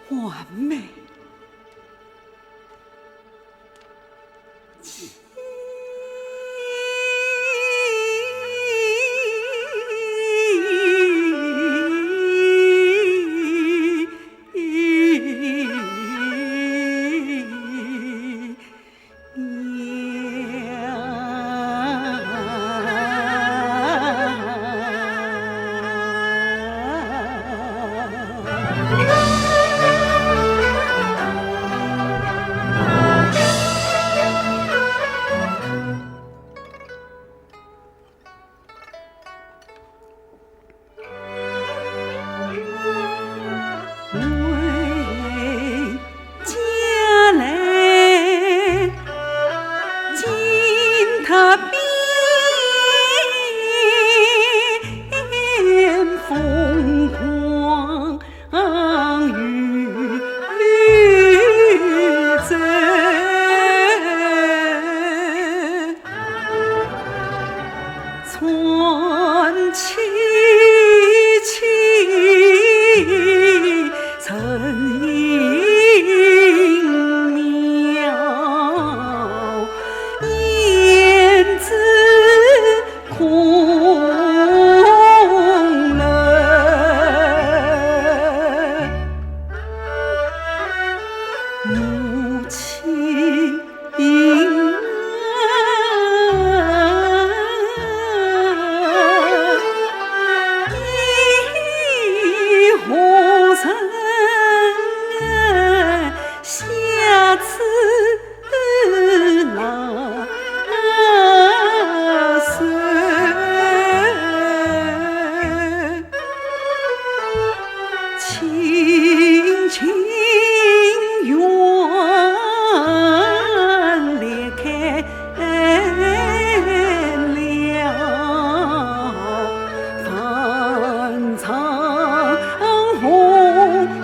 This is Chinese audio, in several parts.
完美。传奇奇成英苗，燕子空了，母亲下次那岁，轻轻愿裂开了翻唱红歌。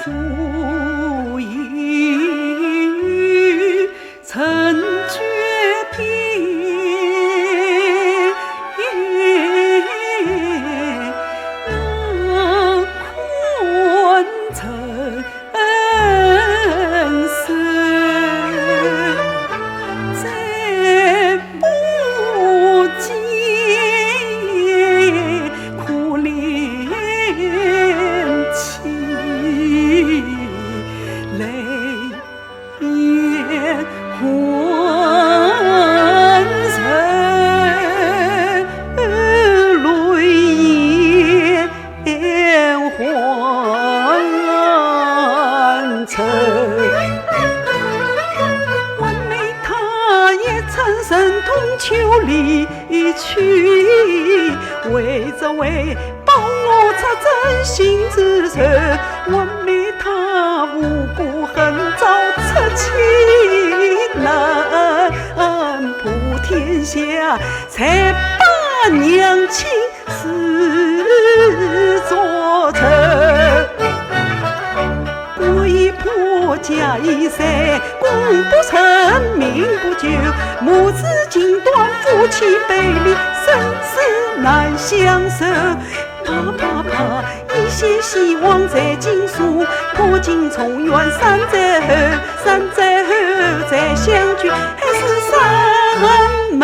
浮云成绝篇，那昆城色，再不见可怜妻。泪眼欢神，泪眼欢尘。完美他也曾神通秋离去，为着为保我擦真心之仇，完美他无辜恨遭出气难普天下，才把娘亲视作仇。国已破家已散，公不成名不就，母子尽断，夫妻背离，生死难相守。怕，一线希望在尽数，破镜重圆3载后，3载后再相聚，还是上门。